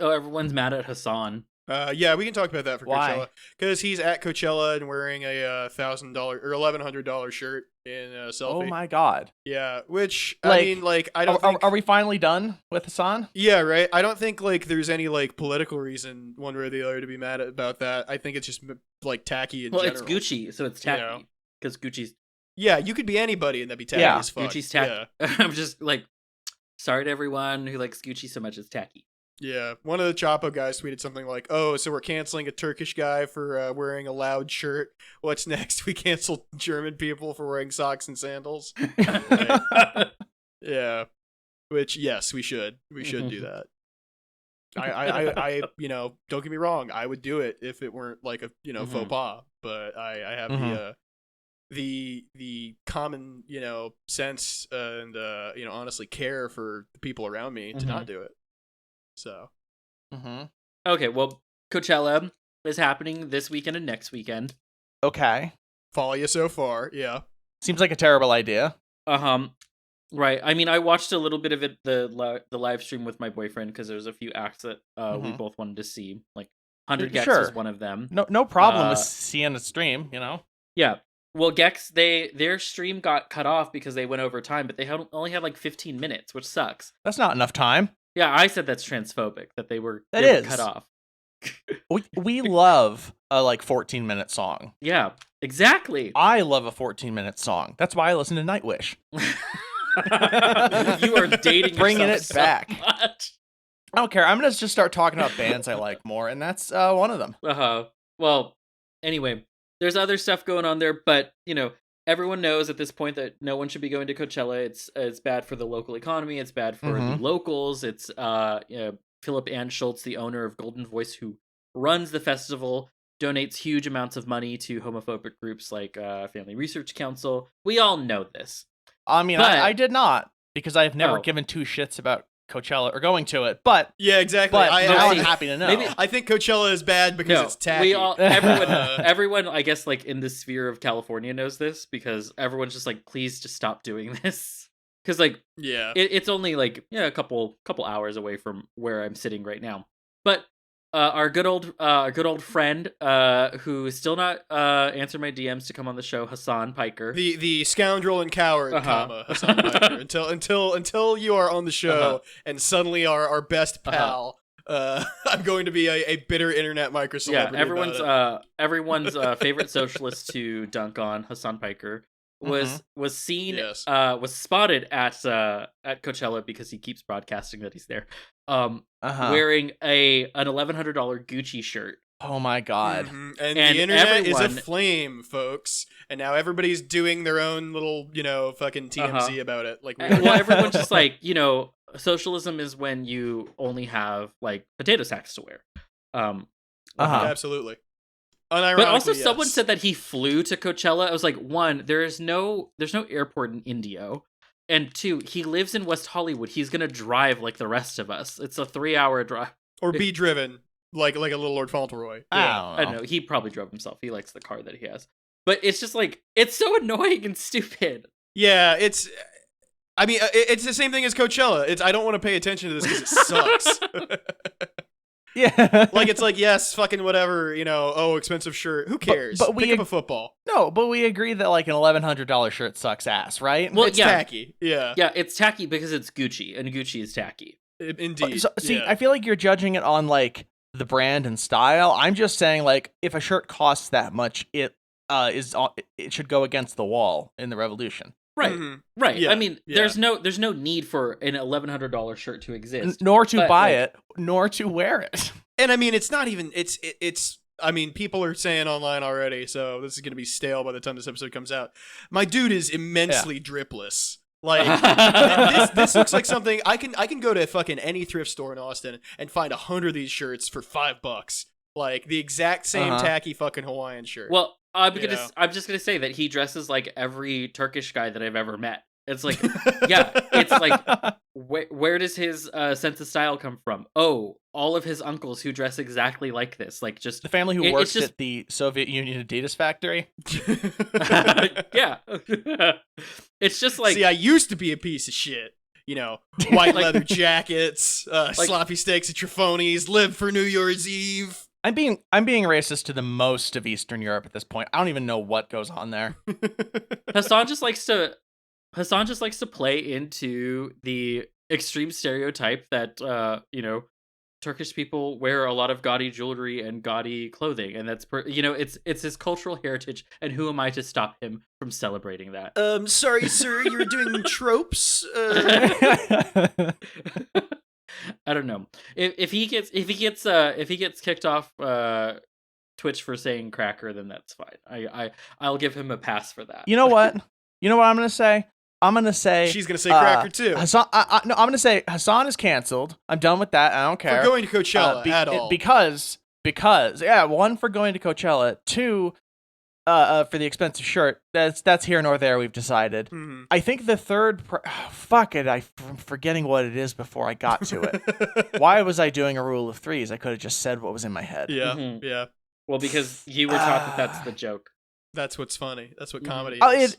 Oh, everyone's mad at Hassan. Yeah, we can talk about that for Why? Coachella because he's at Coachella and wearing a $1,000 or $1,100 shirt in a selfie. Oh my god. Yeah, which Like, I mean, like I don't think. Are we finally done with Hassan? Yeah, right. I don't think like there's any like political reason one way or the other to be mad about that. I think it's just like tacky in Well, general. it's Gucci, so it's tacky because Gucci's Yeah, you could be anybody and that'd be tacky Yeah, as fuck. Gucci's tacky. I'm just like, sorry to everyone who likes Gucci so much. It's tacky. Yeah, one of the Chapo guys tweeted something like, "Oh, so we're canceling a Turkish guy for wearing a loud shirt. What's next? We cancel German people for wearing socks and sandals." Right. Yeah, which yes, we should. We should do that. I, don't get me wrong. I would do it if it weren't like a, faux pas. But I have the common, sense and honestly care for the people around me to not do it. So. Okay, well, Coachella is happening this weekend and next weekend. Okay. Follow you so far, yeah. Seems like a terrible idea. Right. I mean, I watched a little bit of it, the live stream with my boyfriend, because there's a few acts that we both wanted to see. Like 100 Gex was one of them. No problem with seeing a stream, Yeah. Well, Gex, their stream got cut off because they went over time, but they only had like 15 minutes, which sucks. That's not enough time. Yeah, I said that's transphobic, that they were cut off. we love a 14-minute song. Yeah, exactly. I love a 14-minute song. That's why I listen to Nightwish. You are dating bringing it so back. Much. I don't care. I'm gonna just start talking about bands I like more, and that's one of them. Well, anyway, there's other stuff going on there, but everyone knows at this point that no one should be going to Coachella. It's bad for the local economy. It's bad for the locals. It's Philip Ann Schultz, the owner of Golden Voice, who runs the festival, donates huge amounts of money to homophobic groups like Family Research Council. We all know this. I mean, I did not, because I've never given two shits about Coachella or going to it. But yeah, exactly. But I'm happy to know. Maybe I think Coachella is bad because it's tacky. Everyone, I guess, like in the sphere of California knows this, because everyone's just like, please just stop doing this. Because it's only a couple hours away from where I'm sitting right now. But our good old friend who is still not answered my DMs to come on the show, Hassan Piker, the scoundrel and coward, Hassan Piker. Until you are on the show and suddenly our best pal. I'm going to be a bitter internet micro celebrity. Yeah, everyone's favorite socialist to dunk on, Hassan Piker, was seen was spotted at Coachella, because he keeps broadcasting that he's there, wearing an $1,100 Gucci shirt. Oh my god. And the internet is aflame, folks, and now everybody's doing their own little fucking TMZ about it. Well, everyone's just like, socialism is when you only have potato sacks to wear. Absolutely. But also, someone said that he flew to Coachella. I was like, one, there's no airport in Indio, and two, he lives in West Hollywood. He's gonna drive like the rest of us. It's a 3-hour drive, or be driven like a little Lord Fauntleroy. I don't know. He probably drove himself. He likes the car that he has. But it's just it's so annoying and stupid. Yeah, it's the same thing as Coachella. I don't want to pay attention to this because it sucks. Yeah. It's yes, fucking whatever, expensive shirt. Who cares? But pick up a football. No, but we agree that an $1,100 shirt sucks ass, right? Well, it's tacky. Yeah. Yeah, it's tacky because it's Gucci, and Gucci is tacky. Indeed. So, see, I feel like you're judging it on the brand and style. I'm just saying if a shirt costs that much, it should go against the wall in the revolution. Right, right. Yeah. I mean, there's no need for an $1,100 shirt to exist, nor to buy it, nor to wear it. And I mean, it's not even. It's. I mean, people are saying online already, so this is gonna be stale by the time this episode comes out. My dude is immensely dripless. This looks like something I can go to fucking any thrift store in Austin and find 100 of these shirts for $5. The exact same tacky fucking Hawaiian shirt. Well, I'm just gonna say that he dresses like every Turkish guy that I've ever met. It's where does his sense of style come from? Oh, all of his uncles who dress exactly like this, just the family who works at the Soviet Union Adidas factory. Yeah, it's just see, I used to be a piece of shit. white leather jackets, sloppy steaks at your phonies, live for New Year's Eve. I'm being racist to the most of Eastern Europe at this point. I don't even know what goes on there. Hassan just likes to play into the extreme stereotype that Turkish people wear a lot of gaudy jewelry and gaudy clothing, and that's it's his cultural heritage. And who am I to stop him from celebrating that? Sorry, sir, you were doing tropes. I don't know if he gets kicked off Twitch for saying cracker, then that's fine. I'll give him a pass for that. You know what? I'm gonna say. I'm gonna say she's gonna say cracker too. Hassan, no, I'm gonna say Hassan is canceled. I'm done with that. I don't care. For going to Coachella at all. Because one, for going to Coachella. Two, for the expensive shirt. That's here nor there. We've decided. Mm-hmm. I think the third. Fuck it. I'm forgetting what it is before I got to it. Why was I doing a rule of threes? I could have just said what was in my head. Yeah, mm-hmm. yeah. Well, because you were taught that that's the joke. That's what's funny. That's what comedy is. is.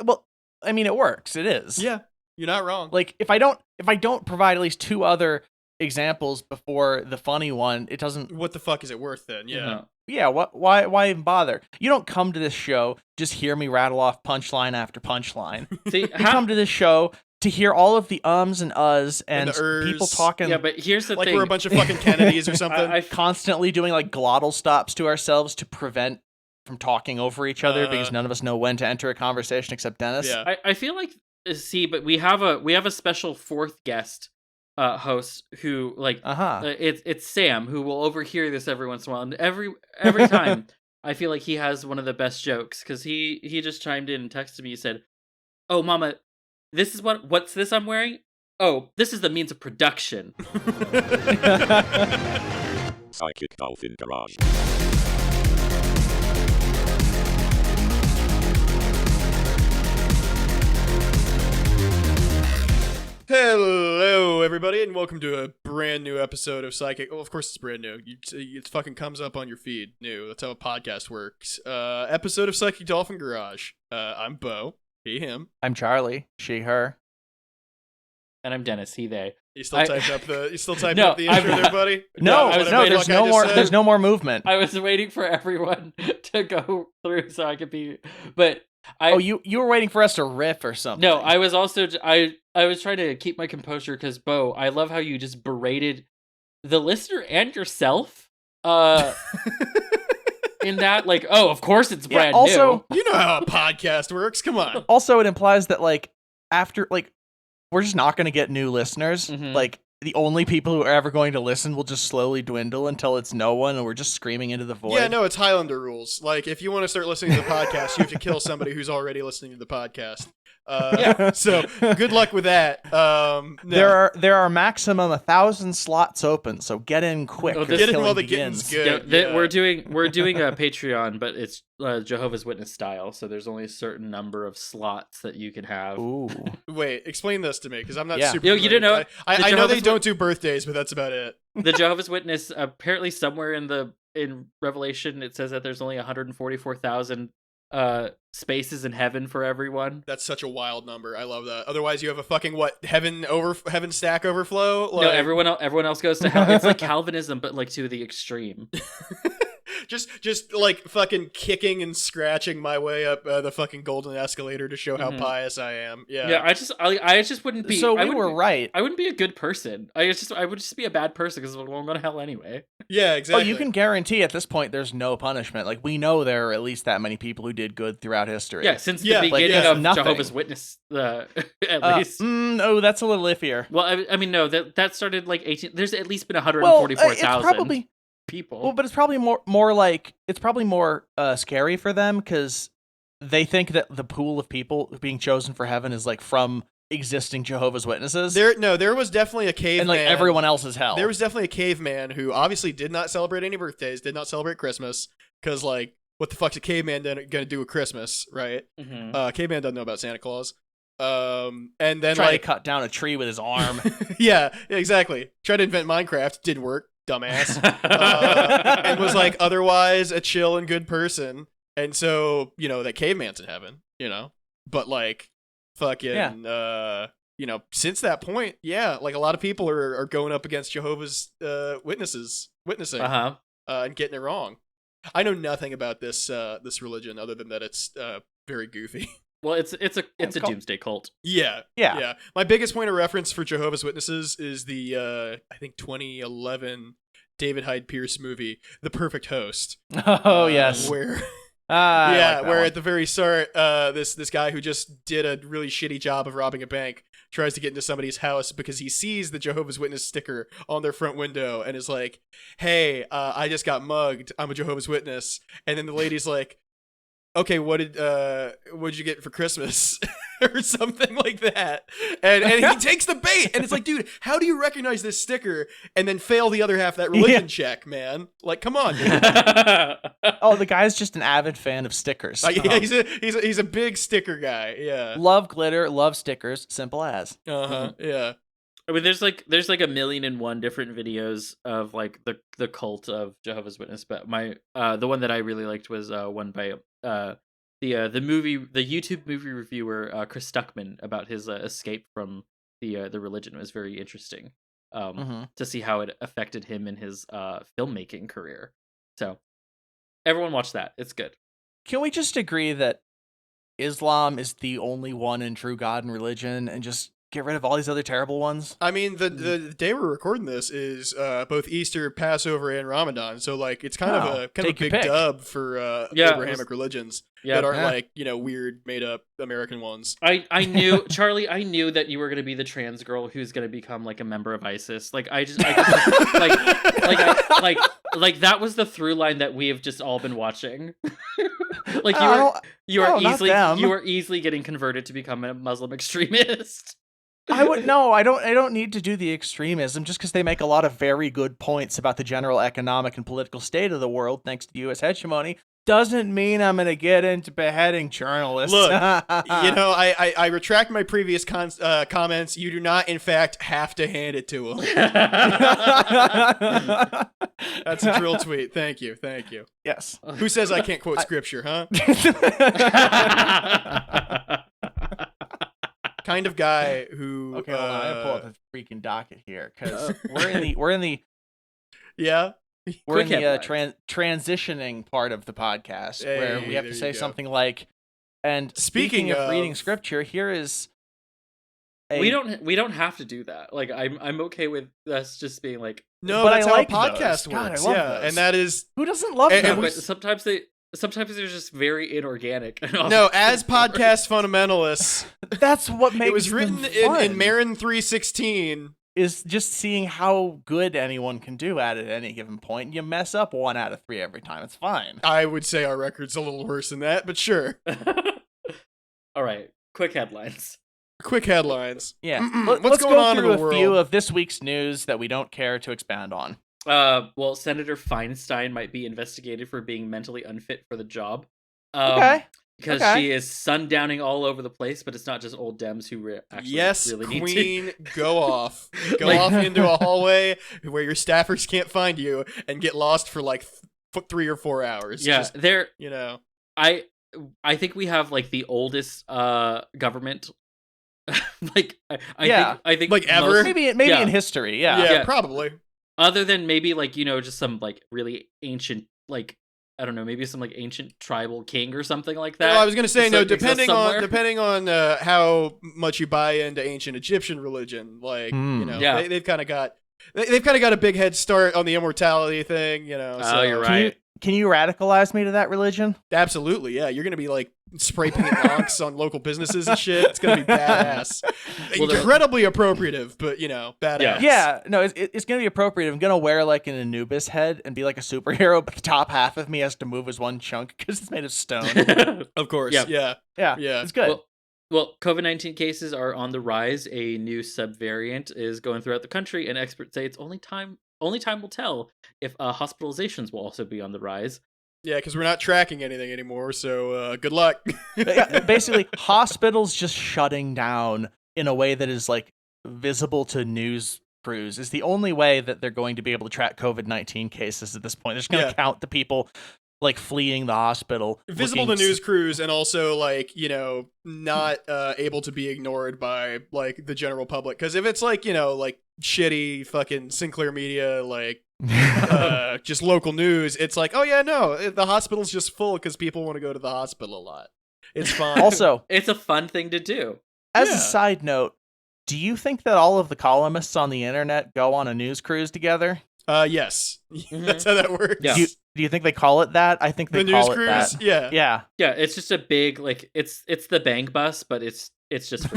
I mean, it works. It is. Yeah, you're not wrong. Like, if I don't provide at least two other examples before the funny one, it doesn't. What the fuck is it worth then? Yeah. Mm-hmm. Yeah. Why even bother? You don't come to this show just hear me rattle off punchline after punchline. See, you come to this show to hear all of the ums and uhs and the people talking. Yeah, but here's the thing. Like we're a bunch of fucking Kennedys or something. Constantly doing like glottal stops to ourselves to prevent from talking over each other because none of us know when to enter a conversation except Dennis. Yeah. I feel like but we have a special fourth guest host who it's Sam, who will overhear this every once in a while, and every time I feel like he has one of the best jokes, because he just chimed in and texted me. He said, "Oh, Mama, this is what's this I'm wearing? Oh, this is the means of production." Psychic Dolphin Garage. Hello, everybody, and welcome to a brand new episode of Psychic. Well, of course it's brand new. It fucking comes up on your feed. New. That's how a podcast works. Episode of Psychic Dolphin Garage. I'm Bo. He, him. I'm Charlie. She, her. And I'm Dennis. He, they. You still typed up the intro there, buddy? No, there's no more movement. I was waiting for everyone to go through so I could be, but you were waiting for us to riff or something. No, I was also I was trying to keep my composure because, Bo, I love how you just berated the listener and yourself in that, like, oh, of course it's brand new. You know how a podcast works. Come on. Also, it implies that, like, after, like, we're just not going to get new listeners. Mm-hmm. Like, the only people who are ever going to listen will just slowly dwindle until it's no one, and we're just screaming into the void. Yeah, no, it's Highlander rules. Like, if you want to start listening to the podcast, you have to kill somebody who's already listening to the podcast. So good luck with that. No. There are maximum 1,000 slots open, so get in quick. Get in while the getting's good. Yeah. We're doing a Patreon, but it's Jehovah's Witness style, so there's only a certain number of slots that you can have. Ooh. Wait, explain this to me, because I'm not super. You didn't know? I know they don't do birthdays, but that's about it. The Jehovah's Witness, apparently somewhere in Revelation, it says that there's only 144,000 spaces in heaven for everyone. That's such a wild number. I love that. Otherwise, you have a fucking heaven stack overflow. Like... No, everyone else goes to hell. It's like Calvinism, but like to the extreme. just like fucking kicking and scratching my way up the fucking golden escalator to show how pious I am. Yeah. I just wouldn't be. So we were right. I wouldn't be a good person. I would just be a bad person because I'm going to hell anyway. Yeah, exactly. Oh, you can guarantee at this point there's no punishment. Like, we know there are at least that many people who did good throughout history. Yeah, since the beginning of nothing. Jehovah's Witness, at least. Oh, that's a little iffier. Well, I mean, no, that started like 18. There's at least been 144,000 people. Well, but it's probably more like it's probably more scary for them because they think that the pool of people being chosen for heaven is like from existing Jehovah's Witnesses. There was definitely a caveman. And like everyone else is hell. There was definitely a caveman who obviously did not celebrate any birthdays, did not celebrate Christmas, because like, what the fuck's a caveman gonna do with Christmas, right? Mm-hmm. Caveman doesn't know about Santa Claus. And then trying to cut down a tree with his arm. yeah, exactly. Tried to invent Minecraft, didn't work. Dumbass. And was like otherwise a chill and good person. And so, that caveman's in heaven, but like fucking since that point, yeah, like a lot of people are going up against Jehovah's witnessing and getting it wrong. I know nothing about this religion other than that it's very goofy. Well, it's a doomsday cult. Yeah. My biggest point of reference for Jehovah's Witnesses is the I think 2011 David Hyde Pierce movie, The Perfect Host. Oh yes. Where like where at the very start, this guy who just did a really shitty job of robbing a bank tries to get into somebody's house because he sees the Jehovah's Witness sticker on their front window and is like, "Hey, I just got mugged. I'm a Jehovah's Witness." And then the lady's like, "Okay, what'd you get for Christmas?" or something like that. And he takes the bait, and it's like, dude, how do you recognize this sticker and then fail the other half of that religion check, man? Like, come on, dude. Oh, the guy's just an avid fan of stickers. Yeah, he's a big sticker guy. Yeah. Love glitter, love stickers, simple as. Yeah. I mean, there's like 1,000,001 different videos of like the cult of Jehovah's Witness, but the one that I really liked was one by the YouTube movie reviewer Chris Stuckman about his escape from the religion. It was very interesting to see how it affected him in his filmmaking career. So everyone watch that. It's good. Can we just agree that Islam is the only one and true God and religion, and just get rid of all these other terrible ones? I mean, the day we're recording this is both Easter, Passover, and Ramadan. So like, it's kind of a big dub for Abrahamic religions that aren't like weird made up American ones. I knew Charlie. I knew that you were going to be the trans girl who's going to become like a member of ISIS. Like like that was the through line that we have just all been watching. Like you are easily getting converted to become a Muslim extremist. I don't need to do the extremism just because they make a lot of very good points about the general economic and political state of the world thanks to U.S. hegemony. Doesn't mean I'm going to get into beheading journalists. Look, I retract my previous comments. You do not, in fact, have to hand it to him. That's a drill tweet. Thank you. Yes. Who says I can't quote scripture, huh? Kind of guy who. Okay, hold on. I gotta pull up the freaking docket here because we're in the transitioning part of the podcast where we have to say something like, and speaking of reading scripture, here is. We don't have to do that. Like I'm okay with us just being like. No, but that's how a podcast works. God, I love those. And that is who doesn't love them. But sometimes they're just very inorganic. No, as podcast fundamentalists, that's what makes it was written in Marin 3:16. Is just seeing how good anyone can do at it at any given point. You mess up 1 out of 3 every time. It's fine. I would say our record's a little worse than that, but sure. All right, quick headlines. Yeah, What's going on in the world? Let's go through a few of this week's news that we don't care to expand on. Well, Senator Feinstein might be investigated for being mentally unfit for the job. Because she is sundowning all over the place, but it's not just old Dems who really need to. Queen, go off. Go off into a hallway where your staffers can't find you and get lost for like 3 or 4 hours. Yeah, just, I think we have like the oldest government. I think like ever. Maybe in history. Yeah, probably. Other than maybe like just some like really ancient like. I don't know, maybe some like ancient tribal king or something like that. Well, I was gonna say depending on how much you buy into ancient Egyptian religion, like they've kind of got a big head start on the immortality thing, Oh, so. You're right. Can you radicalize me to that religion? Absolutely, yeah. You're gonna be like spray painting monks on local businesses and shit. It's gonna be badass. Incredibly appropriative, but badass. Yeah, no, it's gonna be appropriate. I'm gonna wear like an Anubis head and be like a superhero, but the top half of me has to move as one chunk because it's made of stone. Of course. Yeah. It's good. Well, COVID-19 cases are on the rise. A new subvariant is going throughout the country, and experts say it's only time will tell if hospitalizations will also be on the rise. Yeah, because we're not tracking anything anymore, so good luck. Basically, hospitals just shutting down in a way that is like visible to news crews is the only way that they're going to be able to track COVID-19 cases at this point. They're just going to count the people like fleeing the hospital. Visible to news crews, and also like, you know, not able to be ignored by like the general public. Because if it's like, you know, like shitty fucking Sinclair Media, like just local news, it's like, oh yeah, no, the hospital's just full because people want to go to the hospital a lot. It's fine. Also, it's a fun thing to do. As a side note, do you think that all of the columnists on the internet go on a news cruise together? Yes. That's how that works. Yeah. Do you think they call it that? I think they call it that. Yeah. Yeah. Yeah, it's just a big, like, it's the bang bus, but it's just for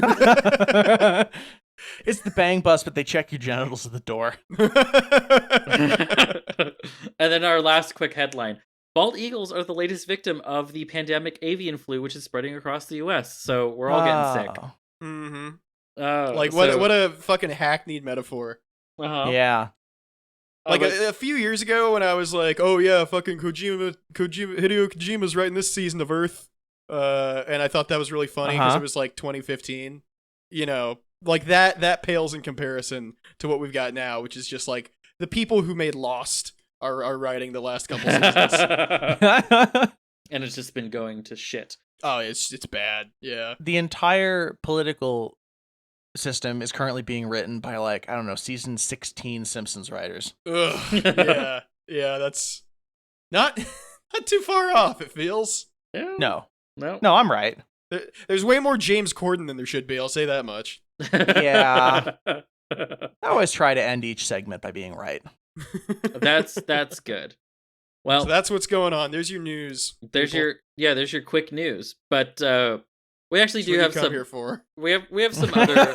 It's the bang bus, but they check your genitals at the door. And then our last quick headline. Bald eagles are the latest victim of the pandemic avian flu, which is spreading across the U.S., so we're all getting sick. Mm-hmm. Like, what a fucking hackneyed metaphor. Uh-huh. Yeah. Like a few years ago when I was like, oh yeah, fucking Hideo Kojima's writing this season of Earth, and I thought that was really funny because it was like 2015. You know, like that pales in comparison to what we've got now, which is just like the people who made Lost are writing the last couple seasons. And it's just been going to shit. Oh, it's bad. Yeah. The entire political system is currently being written by, like, I don't know, season 16 Simpsons writers. Ugh. Yeah. Yeah, that's not too far off, it feels. Yeah. No, I'm right. There's way more James Corden than there should be, I'll say that much. Yeah. I always try to end each segment by being right. That's good. Well, so that's what's going on. There's your news. There's people. there's your quick news. But we actually do have some here for. We have some other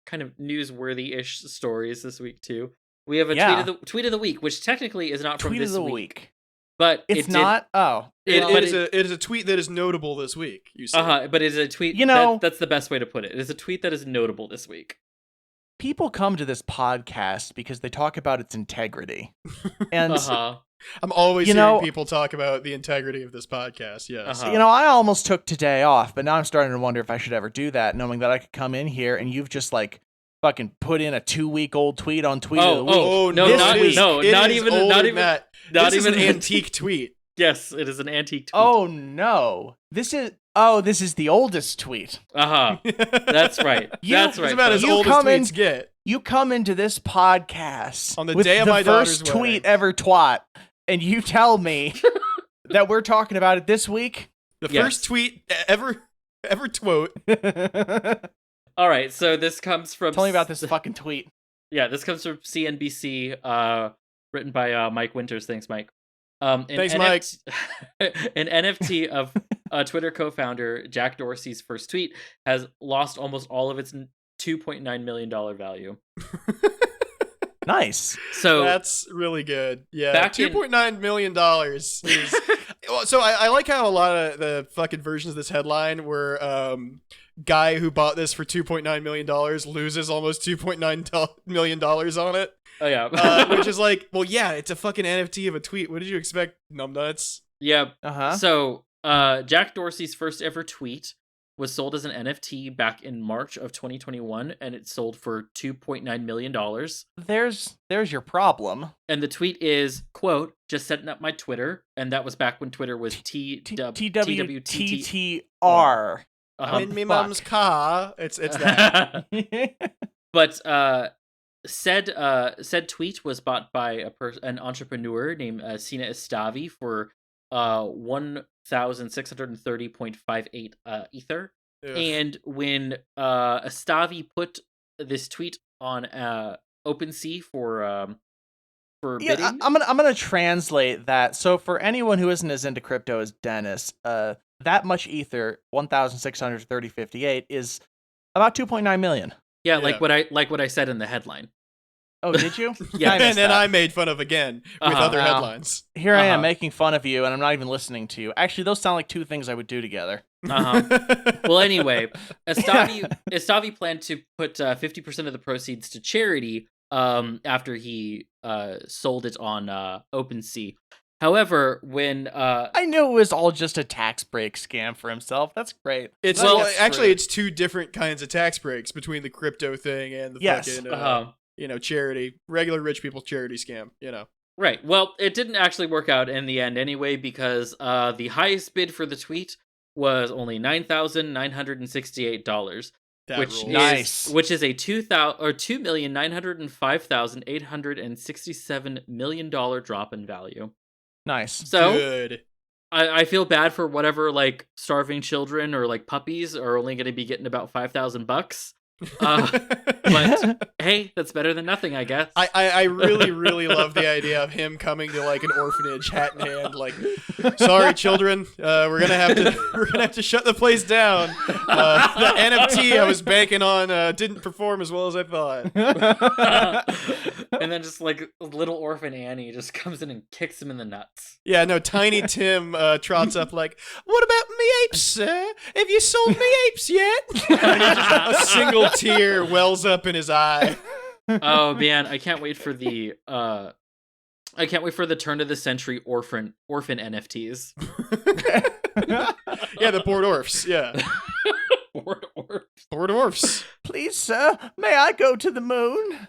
kind of newsworthy-ish stories this week too. We have a tweet of the week, which technically is not from tweet this of the week. But it's not. It is a tweet that is notable this week. You say. But it's a tweet. You know, that's the best way to put it. It is a tweet that is notable this week. People come to this podcast because they talk about its integrity, and I'm always hearing people talk about the integrity of this podcast. Yes, you know, I almost took today off, but now I'm starting to wonder if I should ever do that, knowing that I could come in here and you've just like fucking put in a 2-week-old tweet on tweet of the week. Oh no, not even an antique tweet. Yes, it is an antique tweet. Oh no, this is the oldest tweet. That's right. That's right. It's about as old as tweets get. You come into this podcast on the with day of my daughter's first tweet ever twat, and you tell me that we're talking about it this week. The first tweet ever twote. All right, so this comes from. Tell me about this fucking tweet. Yeah, this comes from CNBC, written by Mike Winters. Thanks, Mike. Thanks, Mike. An NFT of Twitter co-founder Jack Dorsey's first tweet has lost almost all of its $2.9 million value. Nice. So that's really good. Yeah, $2.9 million is. So I like how a lot of the fucking versions of this headline were guy who bought this for $2.9 million loses almost $2.9 million on it. Oh yeah. Which is like, well, yeah, it's a fucking NFT of a tweet. What did you expect, numbnuts? Yeah. So Jack Dorsey's first ever tweet was sold as an NFT back in March of 2021, and it sold for $2.9 million. There's your problem. And the tweet is, quote, just setting up my Twitter, and that was back when Twitter was TWTTR. I'm in my mom's car. It's that. But said tweet was bought by an entrepreneur named Sina Estavi for 1,630.58 ether. Ugh. And when Estavi put this tweet on OpenSea for bidding, I'm gonna translate that. So for anyone who isn't as into crypto as Dennis, that much ether, 1,630.58, is about 2.9 million. Yeah, like what I said in the headline. Oh, did you? Yeah, and then I made fun of again with other headlines. Here I am making fun of you, and I'm not even listening to you. Actually, those sound like two things I would do together. Well, anyway, Estavi planned to put 50% of the proceeds to charity after he sold it on OpenSea. However, when I knew it was all just a tax break scam for himself. That's great. It's it's two different kinds of tax breaks between the crypto thing and the fucking charity, regular rich people charity scam. Right. Well, it didn't actually work out in the end anyway because the highest bid for the tweet was only $9,968, That which rules. is Nice. which is a $2,905,867 million drop in value. Nice. So Good. I feel bad for whatever like starving children or like puppies are only going to be getting about $5,000. But hey, that's better than nothing, I guess. I really, really love the idea of him coming to like an orphanage, hat in hand, like, sorry, children, we're gonna have to shut the place down. The NFT I was banking on didn't perform as well as I thought. And then just like little orphan Annie just comes in and kicks him in the nuts. Yeah, no, Tiny Tim trots up like, what about me apes, sir? Have you sold me apes yet? A single tear wells up in his eye. Oh man, I can't wait for the turn of the century orphan NFTs. Yeah, the bored orphs. Yeah, Bored orphs. bored orphs. Please, sir, may I go to the moon?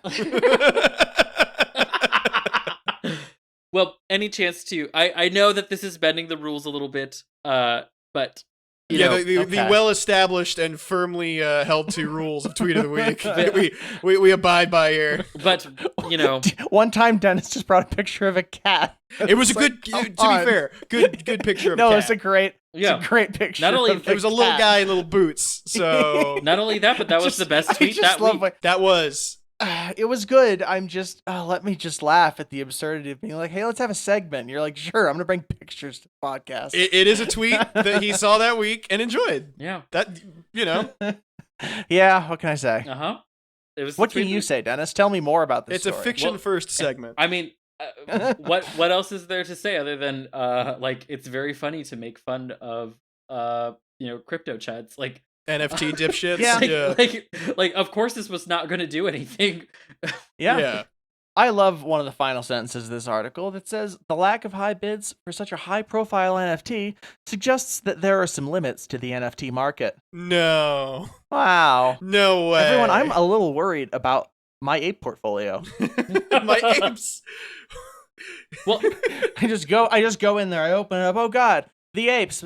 Well, any chance to I know that this is bending the rules a little bit, but you know, the okay. well-established and firmly held to rules of Tweet of the Week that we abide by here. but you know, One time, Dennis just brought a picture of a cat. It was a It's good, like, to be come on. fair, good picture of No, a cat. it's a great picture. Not only- of It was a little cat. guy in little boots, so not only that, but that was Just- the best I tweet just that love week. my- that was. It was good. I'm just let me just laugh at the absurdity of being like, hey, let's have a segment. And you're like, sure, I'm gonna bring pictures to the podcast. It is a tweet that he saw that week and enjoyed. Yeah. That, you know, Yeah, what can I say? Uh-huh. It was What the can tweet you that- say, Dennis? Tell me more about this it's a story. fiction-first segment. I mean, what else is there to say other than like it's very funny to make fun of crypto chads like NFT dipshits. Yeah. like of course this was not going to do anything. Yeah. I love one of the final sentences of this article that says the lack of high bids for such a high-profile NFT suggests that there are some limits to the NFT market. No. Wow. No way. Everyone, I'm a little worried about my ape portfolio. My apes. Well, I just go in there, I open it up. Oh god, the apes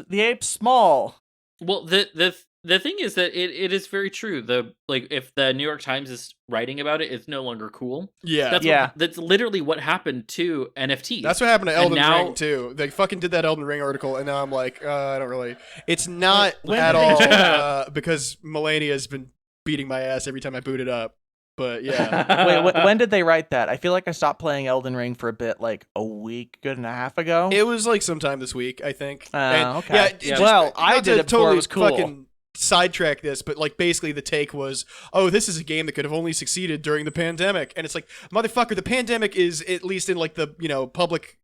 small. well, the thing is that it is very true. If the New York Times is writing about it, it's no longer cool. Yeah. That's literally what happened to NFTs. That's what happened to And Elden now- Ring too. They fucking did that Elden Ring article, and now I'm like, I don't really. It's not When at did they do all because Melania has been beating my ass every time I boot it up. But yeah, Wait, when did they write that? I feel like I stopped playing Elden Ring for a bit, like a week, good and a half ago. it was like sometime this week, I think. And, Okay. Yeah. Yeah. Well, I not did to it before it was cool. Fucking sidetrack this, but like basically the take was, oh, this is a game that could have only succeeded during the pandemic, and it's like, motherfucker, the pandemic is, at least in like the public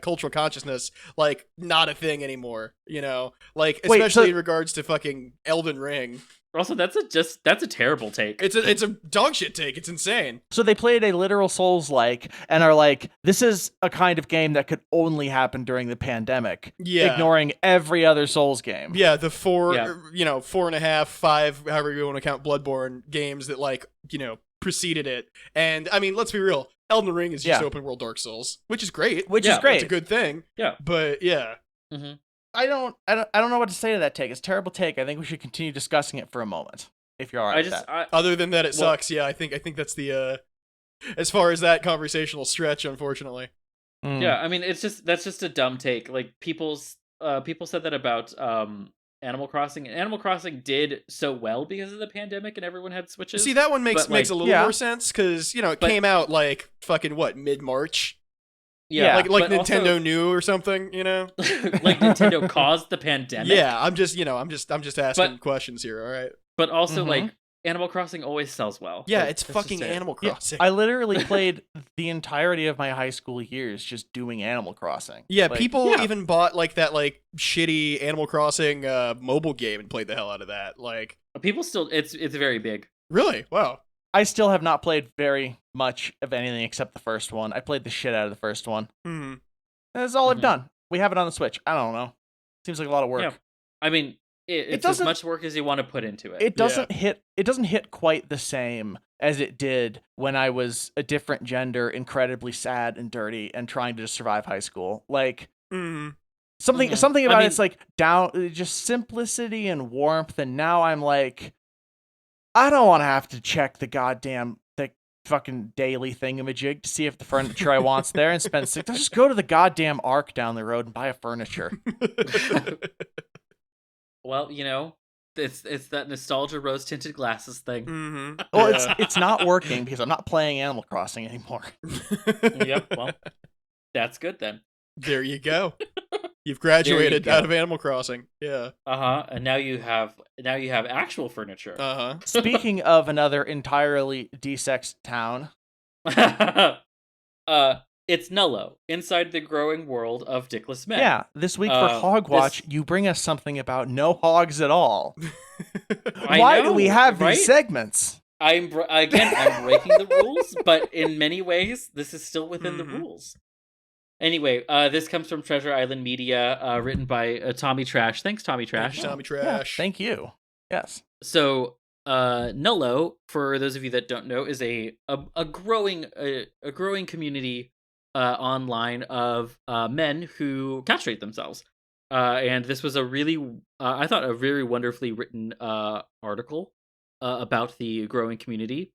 cultural consciousness, like not a thing anymore. Like Wait, especially so- in regards to fucking Elden Ring. Also, that's a terrible take. It's a dog shit take. It's insane. So they played a literal Souls-like and are like, this is a kind of game that could only happen during the pandemic. Yeah. Ignoring every other Souls game. Yeah, the Yeah. 4.5, 5, however you want to count Bloodborne games that preceded it. And I mean, let's be real. Elden Ring is just Yeah. open world Dark Souls, which is great. Which Yeah, is great. It's a good thing. Yeah. But yeah. Mm-hmm. I don't know what to say to that take. It's a terrible take. I think we should continue discussing it for a moment. If you're alright with that. Other than that, it Well- sucks. Yeah, I think that's the as far as that conversational stretch, unfortunately. Mm. Yeah, I mean, that's just a dumb take. Like people said that about Animal Crossing, and Animal Crossing did so well because of the pandemic and everyone had Switches. See, that one makes But, like, a little yeah. more sense because it But- came out like fucking mid-March, Yeah, like but Nintendo also- knew or something. like Nintendo caused the pandemic. Yeah, I'm just asking But- questions here. All right. But also, Mhm. like, Animal Crossing always sells well. Yeah, Like, it's that's just fucking it. Animal Yeah, Crossing. I literally played the entirety of my high school years just doing Animal Crossing. Yeah, Like, people yeah. even bought like that shitty Animal Crossing mobile game and played the hell out of that. Like, People still, it's very big. really? Wow. I still have not played very much of anything except the first one. I played the shit out of the first one. Hmm. That's all I've Mhm. done. We have it on the Switch. I don't know. Seems like a lot of work. Yeah. I mean, it's as doesn't- much work as you want to put into it. It doesn't hit quite the same as it did when I was a different gender, incredibly sad and dirty, and trying to just survive high school. Like something about it's like down, just simplicity and warmth. And now I'm like, I don't want to have to check the fucking daily thingamajig to see if the furniture I want's there and spend $6. Just go to the goddamn Arc down the road and buy a furniture. Well, it's that nostalgia rose tinted glasses thing. Well, it's not working because I'm not playing Animal Crossing anymore. Yep. Well, that's good then. There you go. You've graduated out of Animal Crossing. Yeah. And now you have actual furniture. Speaking of another entirely desexed town, it's Nullo, inside the growing world of dickless men. Yeah, this week for Hogwatch, you bring us something about no hogs at all. Why do we have these segments? I'm breaking the rules, but in many ways, this is still within the rules. Anyway, this comes from Treasure Island Media, written by Tommy Trash. Thanks, Tommy Trash. Thanks, Tommy Trash. Yeah, thank you. Yes. So, Nullo, for those of you that don't know, is a growing community online of men who castrate themselves. And this was I thought, a very wonderfully written article about the growing community.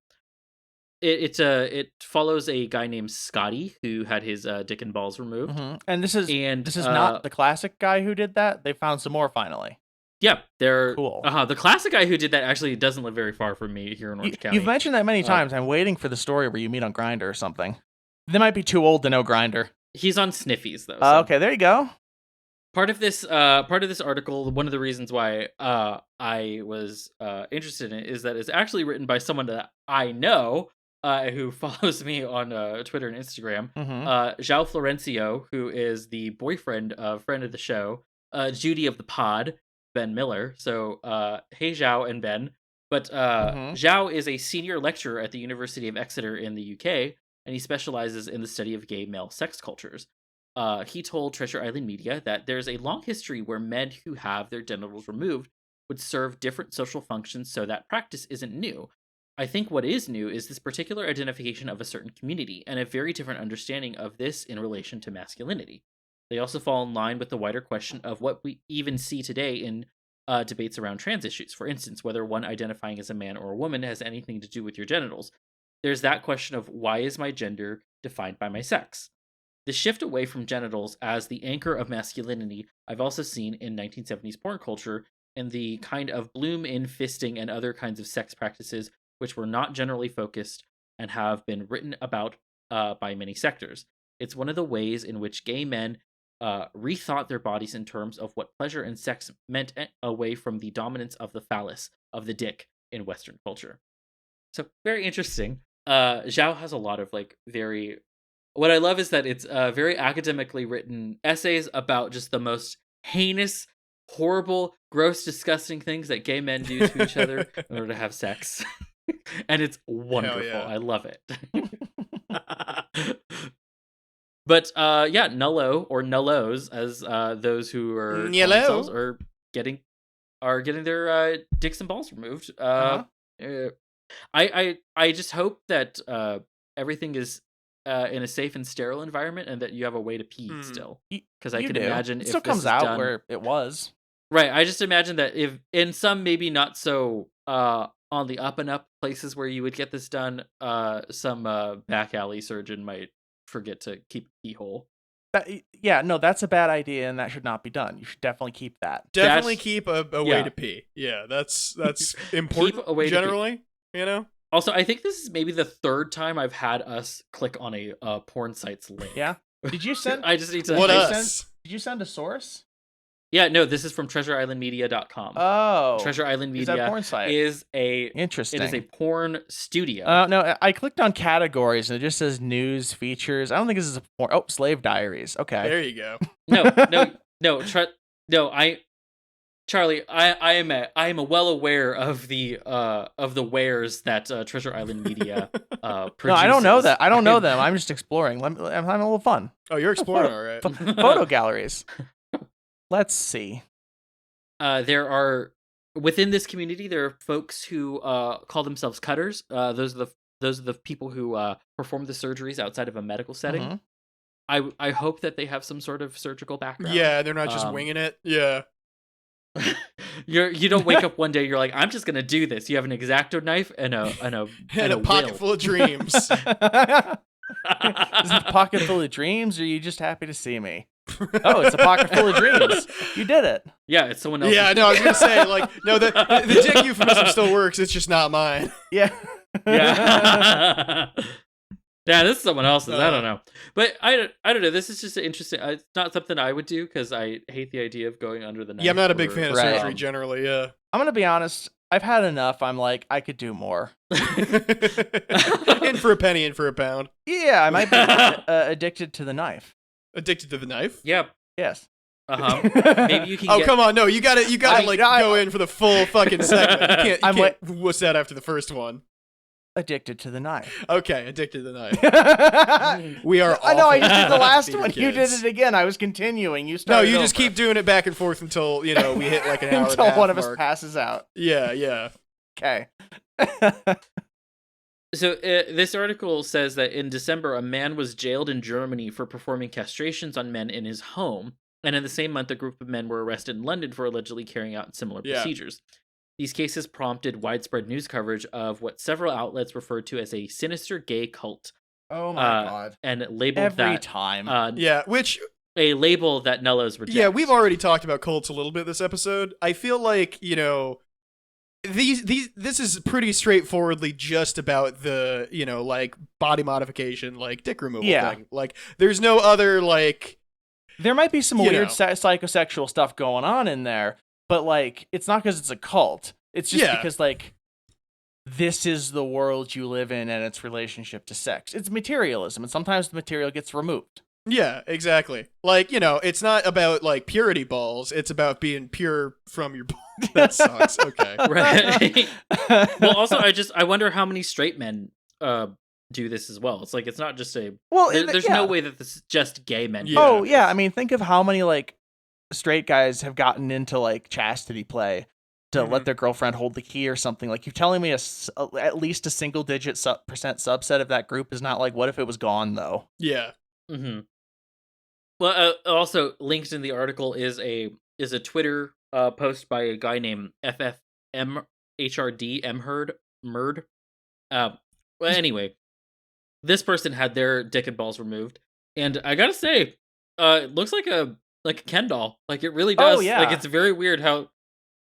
It follows a guy named Scotty who had his dick and balls removed. And this is not the classic guy who did that. They found some more finally. Yeah, they're cool. The classic guy who did that actually doesn't live very far from me here in Orange County. You've mentioned that many times. I'm waiting for the story where you meet on Grindr or something. They might be too old to know Grindr. He's on Sniffies though. So. Okay, there you go. Part of this article, one of the reasons why I was interested in it is that it's actually written by someone that I know, who follows me on Twitter and Instagram. João Florencio, who is the boyfriend of friend of the show, Judy of the pod, Ben Miller. So, hey João and Ben. But João is a senior lecturer at the University of Exeter in the UK, and he specializes in the study of gay male sex cultures. He told Treasure Island Media that there's a long history where men who have their genitals removed would serve different social functions, so that practice isn't new. I think what is new is this particular identification of a certain community, and a very different understanding of this in relation to masculinity. They also fall in line with the wider question of what we even see today in debates around trans issues. For instance, whether one identifying as a man or a woman has anything to do with your genitals. There's that question of, why is my gender defined by my sex? The shift away from genitals as the anchor of masculinity I've also seen in 1970s porn culture, and the kind of bloom in fisting and other kinds of sex practices which were not generally focused and have been written about by many sectors. It's one of the ways in which gay men rethought their bodies in terms of what pleasure and sex meant, away from the dominance of the phallus, of the dick, in Western culture. So, very interesting. João has a lot of very... What I love is that it's very academically written essays about just the most heinous, horrible, gross, disgusting things that gay men do to each other in order to have sex. And it's wonderful. Yeah. I love it. But Nullo, or Nullos, as those who are themselves are getting their dicks and balls removed. I just hope that everything is in a safe and sterile environment, and that you have a way to pee still. Because I can imagine it if still this comes is out done, where it was. Right. I just imagine that if in some maybe not so on the up and up places where you would get this done, some back alley surgeon might forget to keep a pee hole. That's a bad idea, and that should not be done. You should definitely keep that. Definitely keep a way to pee. Yeah, that's important. Keep a way generally, you know. Also, I think this is maybe the third time I've had us click on a porn site's link. Yeah. Did you send? I just need to. Did you send a source? Yeah, no, this is from treasureislandmedia.com. Oh. Treasure Island Media is a porn site. Interesting. It is a porn studio. No, I clicked on categories and it just says news, features. I don't think this is a porn. Oh, Slave Diaries. Okay. There you go. Charlie, I am well aware of the wares that Treasure Island Media produces. No, I don't know that. I don't know them. I'm just exploring. I'm having a little fun. Oh, you're exploring, all right. Photo galleries. Let's see. there are within this community there are folks who call themselves cutters. Those are the people who perform the surgeries outside of a medical setting. Mhm. I hope that they have some sort of surgical background. Yeah, they're not just winging it. Yeah. You don't wake up one day, you're like, I'm just gonna do this. You have an X-Acto knife and a And a pocket will. full of dreams. Is it a pocket full of dreams, or are you just happy to see me? Oh, it's a pocket full of dreams. You did it. Yeah, it's someone else. Yeah, no, I was gonna say, like, no, the dick euphemism still works. It's just not mine. Yeah. Yeah. Yeah, this is someone else's. I don't know, but I don't know. This is just interesting. It's not something I would do because I hate the idea of going under the knife. Yeah, I'm not a big fan of Right. surgery generally. Yeah. I'm gonna be honest. I've had enough. I'm like, I could do more. In for a penny, in for a pound. Yeah, I might be addicted to the knife. Addicted to the knife? Yep. Yes. Maybe you can. Oh, come on! No, you gotta I- go in for the full fucking segment. You I'm can't wuss that after the first one. Addicted to the knife. Okay, addicted to the knife. We are. I know. I awful just did the last theater one. You did kids. it again. I was continuing. You No, started. you just over. keep doing it back and forth until we hit like an hour and a until half one of us mark. passes out. Yeah. Okay. So this article says that in December, a man was jailed in Germany for performing castrations on men in his home, and in the same month, a group of men were arrested in London for allegedly carrying out similar procedures. These cases prompted widespread news coverage of what several outlets referred to as a sinister gay cult, Oh my god. and labeled Every that time. Yeah, which a label that Nellos rejects. yeah, we've already talked about cults a little bit this episode. I feel like this is pretty straightforwardly just about the like body modification, like dick removal thing. Like there's no other like. There might be some You weird know. psychosexual stuff going on in there, but like it's not because it's a cult. It's just Yeah. because like this is the world you live in and its relationship to sex. It's materialism, and sometimes the material gets removed. Yeah, exactly. Like, it's not about like purity balls. It's about being pure from your balls. That sucks. Okay. Right. Well, also, I wonder how many straight men do this as well. It's like it's not just a. Well, There's no way that this is just gay men. Yeah. Oh yeah, I mean, think of how many like straight guys have gotten into like chastity play to let their girlfriend hold the key or something. Like you're telling me at least a single digit percent subset of that group is not like, what if it was gone though? Yeah. Mm-hmm. Well, also linked in the article is a Twitter post by a guy named FFMHRD Merd. Well, anyway, this person had their dick and balls removed, and I gotta say, it looks like a Ken doll. Like it really does. Oh, yeah. Like it's very weird how.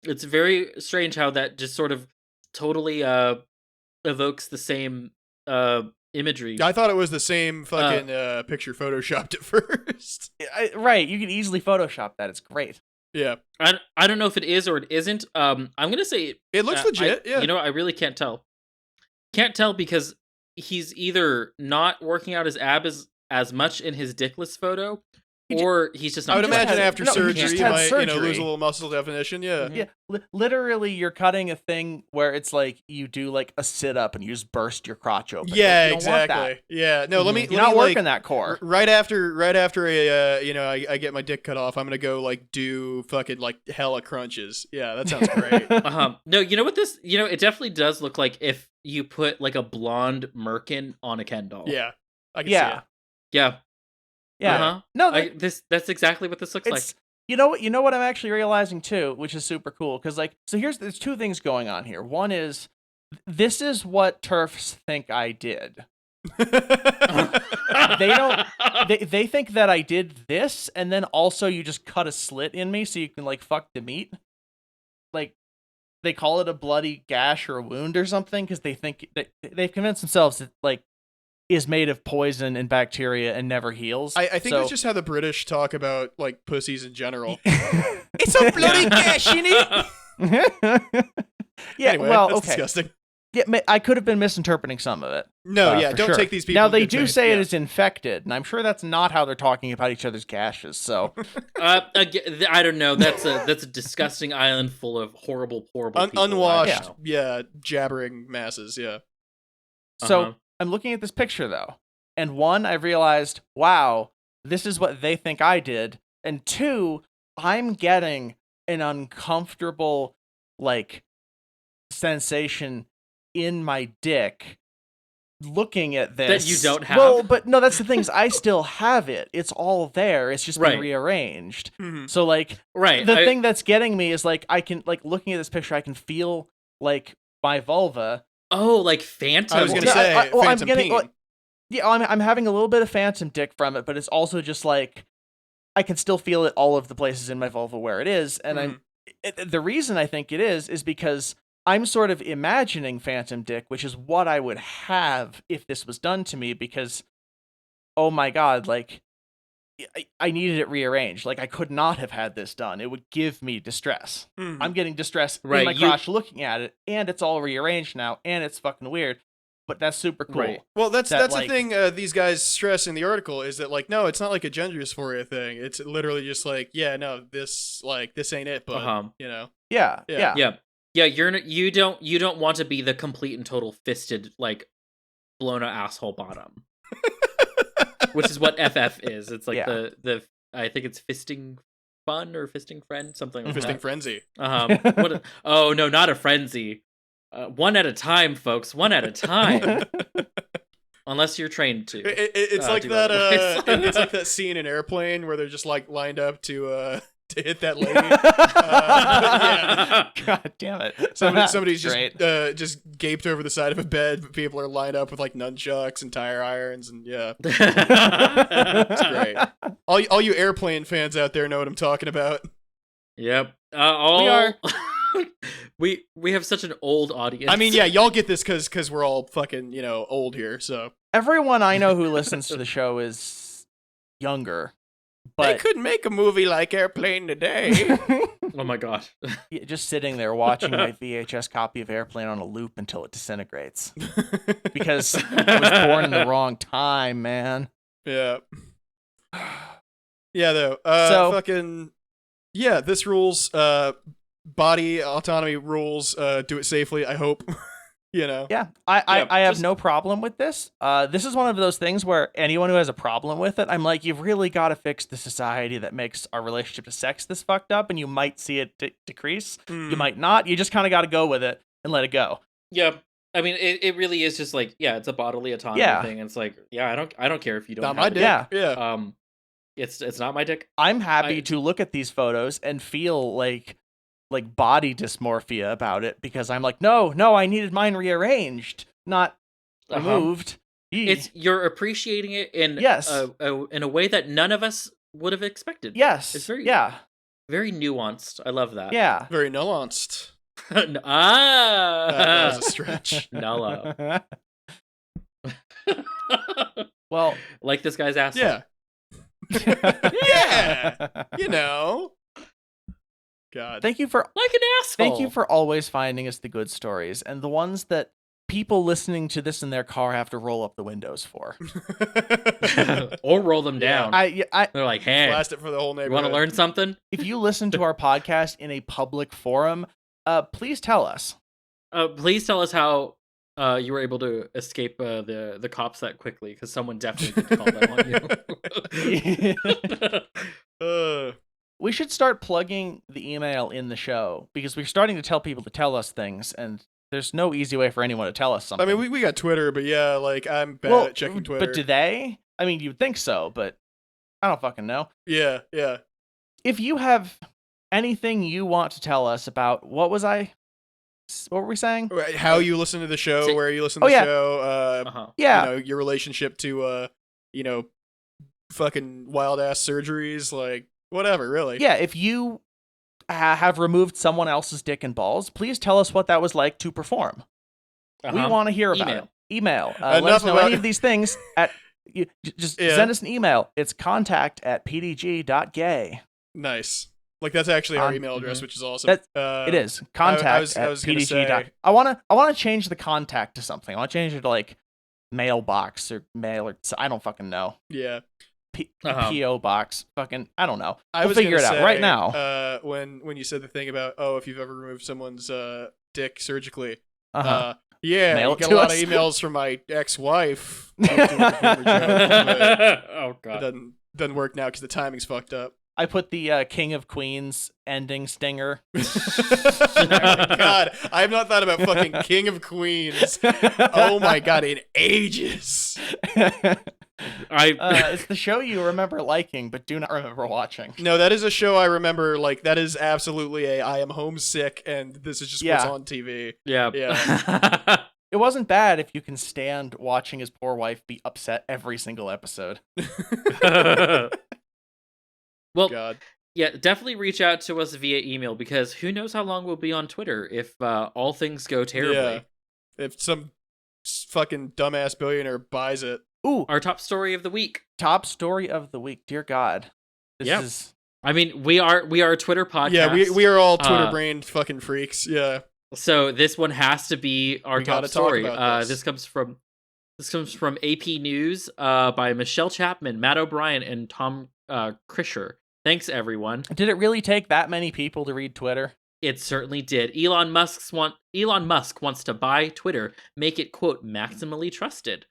It's very strange how that just sort of totally evokes the same imagery. I thought it was the same fucking picture photoshopped at first. Right, you can easily Photoshop that. It's great. Yeah. I don't know if it is or it isn't. I'm gonna say It looks legit. Yeah. I really can't tell. Can't tell because he's either not working out his ab as much in his dickless photo, or he's just not. I would imagine had- after no, he surgery, just you had might, surgery. lose a little muscle definition. Yeah. Mhm. Yeah, literally, you're cutting a thing where it's like you do like a sit up and you just burst your crotch open. Yeah, You don't want that. exactly. Yeah. No, let me. You're let not me, working like, that core. Right after I get my dick cut off, I'm gonna go like do fucking like hella crunches. Yeah, that sounds great. No, you know what this? It definitely does look like if you put like a blonde merkin on a Ken doll. Yeah, I can Yeah. see it. Yeah. Yeah. Uh-huh. No, That's exactly what this looks like. it's you know what I'm actually realizing too, which is super cool because like there's two things going on here. One is this is what TERFs think I did. They don't. They think that I did this, and then also you just cut a slit in me so you can like fuck the meat. Like they call it a bloody gash or a wound or something because they think that they've convinced themselves that like is made of poison and bacteria and never heals. I think So- that's just how the British talk about like pussies in general. It's a bloody gash in it. Yeah. Anyway, well, that's okay. disgusting. Yeah, I could have been misinterpreting some of it. No, yeah, for don't sure. take these people. Now in they good do faith. say Yeah. it is infected, and I'm sure that's not how they're talking about each other's gashes. So Again, I don't know. That's a disgusting island full of horrible people. unwashed, Yeah. jabbering masses. Yeah. So Uh-huh. I'm looking at this picture though, and one, I've realized, wow, this is what they think I did, and two, I'm getting an uncomfortable like sensation in my dick looking at this That you don't have? Well, but no, that's the thing is I still have it. It's all there. It's just been Right. rearranged. Mhm. So like Right. the thing that's getting me is like I can like looking at this picture I can feel like my vulva. Oh, like Phantom. I was gonna Yeah, say I'm Phantom getting Peen. like, yeah, I'm having a little bit of phantom dick from it, but it's also just like I can still feel it all of the places in my vulva where it is, and the reason I think it is because I'm sort of imagining phantom dick, which is what I would have if this was done to me. Because, oh my god, like I needed it rearranged. Like I could not have had this done. It would give me distress. Mhm. I'm getting distress in Right, my you- crotch looking at it, and it's all rearranged now, and it's fucking weird. But that's super cool. Right. Well, that's that, the like- thing these guys stress in the article is that like no, it's not like a gender dysphoria thing. It's literally just like yeah, no, this ain't it, but Uh-huh. you know. Yeah, Yeah. yeah. Yeah, you don't want to be the complete and total fisted like blown out asshole bottom. Which is what FF is. It's like Yeah. the I think it's fisting fun or fisting friend, something like Fisting that. frenzy. Oh no, not a frenzy. One at a time, folks. One at a time. Unless you're trained to. It's like do that. otherwise. It's like that scene in Airplane where they're just like lined up to hit that lady. Yeah. God damn it! Somebody's Great. just gaped over the side of a bed, but people are lined up with like nunchucks and tire irons, and yeah, it's great. All you Airplane fans out there know what I'm talking about. Yep. We are. we have such an old audience. I mean, yeah, y'all get this because we're all fucking old here. So Everyone I know who listens to the show is younger, they but could make a movie like Airplane today. Oh my god. yeah, just sitting there watching my VHS copy of Airplane on a loop until it disintegrates because I was born in the wrong time, man. Yeah. Yeah, though. So- Fucking yeah, this rules. Body autonomy rules. Do it safely. I hope. Yeah, Yeah, I have just- no problem with this. This is one of those things where anyone who has a problem with it, I'm like, you've really got to fix the society that makes our relationship to sex this fucked up, and you might see it decrease. You might not. You just kind of got to go with it and let it go. Yeah. I mean, it really is just like, yeah, it's a bodily autonomy Yeah. thing. It's like, yeah, I don't care if you don't Not have my it. dick. Yeah. Yeah. It's not my dick. I'm happy I- to look at these photos and feel like body dysmorphia about it because I'm like, no, I needed mine rearranged, not Uh-huh. removed. Eee. It's you're appreciating it in Yes. in a way that none of us would have expected. yes, It's very yeah, very nuanced. I love that. yeah. Very nuanced. That Ah, was a stretch. Nullo. Well, Like this guy's asshole. Yeah. Yeah. You know. God. Thank you for Like an asshole. Thank you for always finding us the good stories and the ones that people listening to this in their car have to roll up the windows for. or roll them Yeah. down. I They're like, hey, Blast it for the whole you neighborhood. want to learn something? if you listen to our podcast in a public forum, please tell us. Please tell us how you were able to escape the cops that quickly, because someone definitely did call that on you. We should start plugging the email in the show because we're starting to tell people to tell us things, and there's no easy way for anyone to tell us I something. mean, we got Twitter, but yeah, like I'm bad at checking Twitter. But do they? I mean, you'd think so, but I don't fucking know. Yeah. If you have anything you want to tell us about, what were we saying? How you listen to the show, So- where you listen to Oh, the yeah. show, Uh-huh. Yeah. your relationship to fucking wild ass surgeries, like whatever, really. Yeah, if you have removed someone else's dick and balls, please tell us what that was like to perform. We Uh-huh. want to hear about Email. it. Email. Let Enough us know about- any of these things at. Just Yeah. send us an email. It's contact@pdg.gay. Nice. Like that's actually our Um, email address, mhm. which is awesome. It is contact I was at gonna pdg. say- I want to change the contact to something. I want to change it to like mailbox or mail or I don't fucking know. Yeah. Uh-huh. PO box. Fucking I don't know. I We'll was figure gonna it out right say, now. When you said the thing about if you've ever removed someone's dick surgically, Uh-huh. yeah, Mail you it get to a lot us. of emails from my ex-wife. I was doing a boomer joke, but Oh it god. doesn't work now because the timing's fucked up. I put the King of Queens ending stinger. Oh my god, I have not thought about fucking King of Queens. Oh my god, in ages. It's the show you remember liking, but do not remember watching. No, that is a show I remember. Like, that is absolutely I am homesick, and this is just what's on TV. Yeah. It wasn't bad if you can stand watching his poor wife be upset every single episode. Well, God. yeah, definitely reach out to us via email, because who knows how long we'll be on Twitter if all things go terribly. Yeah. If some fucking dumbass billionaire buys it. Ooh, Our top story of the week. top story of the week. Dear God. This is... I mean, we are a Twitter podcast. Yeah, we are all Twitter-brained fucking freaks. Yeah. So this one has to be our top story. This. This comes from AP News by Michelle Chapman, Matt O'Brien, and Tom Krisher. Thanks, everyone. Did it really take that many people to read Twitter? It certainly did. Elon Musk wants to buy Twitter, make it, quote, maximally trusted.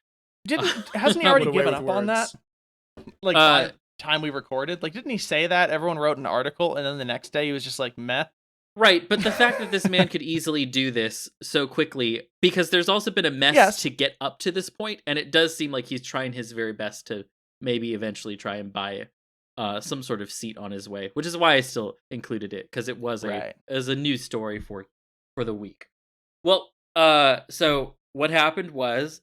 Hasn't he already given up on that? Like, by the time we recorded? Like, didn't he say that? Everyone wrote an article, and then the next day he was just like, meh. Right, but the fact that this man could easily do this so quickly, because there's also been a mess to get up to this point, and it does seem like he's trying his very best to maybe eventually try and buy some sort of seat on his way, which is why I still included it, because it was a news story for the week. Well, so what happened was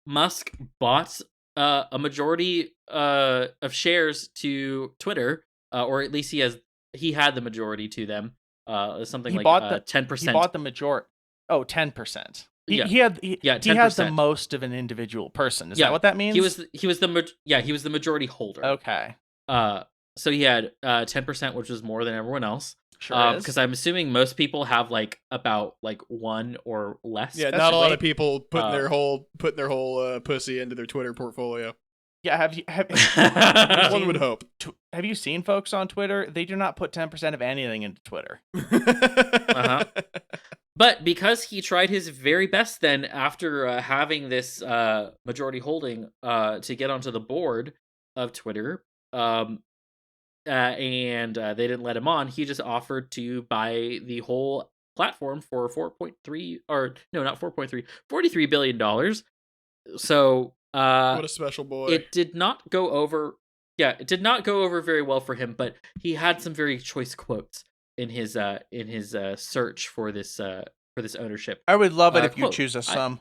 Musk bought a majority of shares to Twitter, or at least he had the majority to them. Something like 10%. He bought the majority. Oh, 10%. He had the most of an individual person. Is that what that means? He was the majority holder. Okay. So he had 10%, which was more than everyone else. Sure is. Because I'm assuming most people have about one or less. Yeah, not a lot of people putting their whole pussy into their Twitter portfolio. Yeah, have you one would hope. Have you seen folks on Twitter? They do not put 10% of anything into Twitter. But because he tried his very best then after having this majority holding to get onto the board of Twitter, and they didn't let him on, he just offered to buy the whole platform for $43 billion. So what a special boy. It did not go over very well for him, but he had some very choice quotes in his search for this ownership. I would love it if you choose some.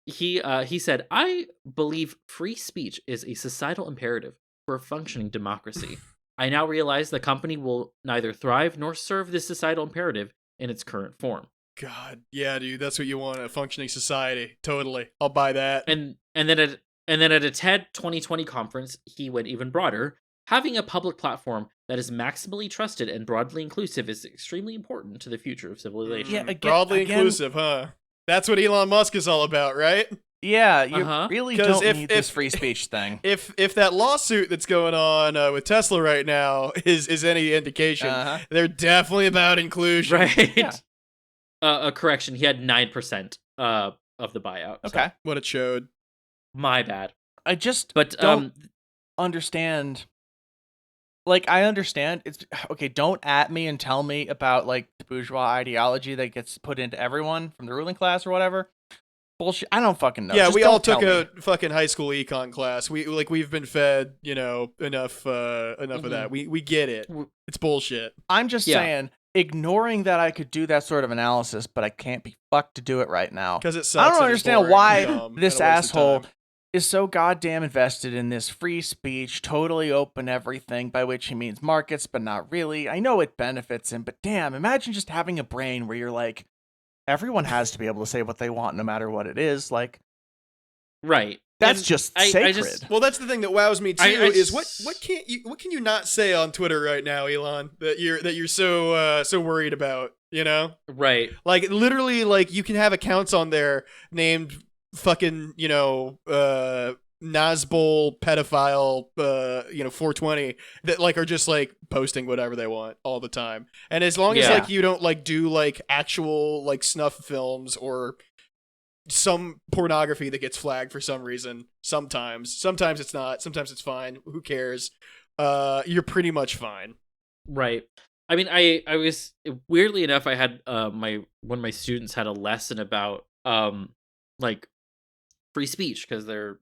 He said, "I believe free speech is a societal imperative for a functioning democracy. I now realize the company will neither thrive nor serve this societal imperative in its current form." God, yeah, dude, that's what you want, a functioning society. Totally. I'll buy that. And then at a TED 2020 conference, he went even broader. Having a public platform that is maximally trusted and broadly inclusive is extremely important to the future of civilization. Yeah, broadly inclusive, huh? That's what Elon Musk is all about, right? Yeah, you really don't need this free speech thing. If that lawsuit that's going on with Tesla right now is any indication, they're definitely about inclusion. Right. Yeah. A correction, he had 9% of the buyout. Okay. So. What it showed. My bad. I just don't understand. Like, I understand. It's okay, don't at me and tell me about, like, the bourgeois ideology that gets put into everyone from the ruling class or whatever. Bullshit. I don't fucking know. Yeah, just we all don't took a fucking high school econ class. We've been fed, enough of that. We get it. It's bullshit. I'm just saying, ignoring that I could do that sort of analysis, but I can't be fucked to do it right now. Because it sucks. I don't understand why this asshole is so goddamn invested in this free speech, totally open everything, by which he means markets, but not really. I know it benefits him, but damn, imagine just having a brain where you're like, everyone has to be able to say what they want no matter what it is. Like, right. That's just sacred. Well, that's the thing that wows me too. Is what can you not say on Twitter right now, Elon? That you're so worried about, Right. Like, literally, like, you can have accounts on there named fucking Nazbol pedophile 420 that like are just like posting whatever they want all the time, and as long as like you don't like do like actual like snuff films or some pornography that gets flagged for some reason. Sometimes it's not. Sometimes it's fine. Who cares? You're pretty much fine. Right. I mean, I was weirdly enough, I had one of my students had a lesson about like free speech because they're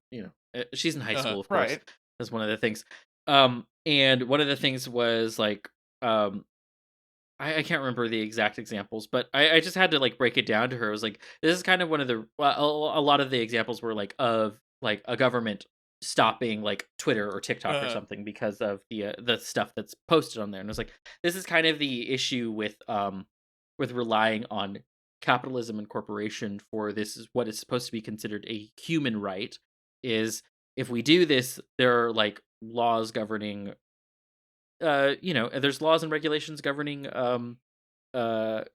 she's in high school, of course. Right. That's one of the things. And one of the things was like I can't remember the exact examples, but I just had to like break it down to her. It was like, this is kind of one of the a lot of the examples were like of like a government stopping like Twitter or TikTok or something because of the stuff that's posted on there. And it was like, this is kind of the issue with relying on capitalism and corporation for this is what is supposed to be considered a human right. Is if we do this, there are like laws governing there's laws and regulations governing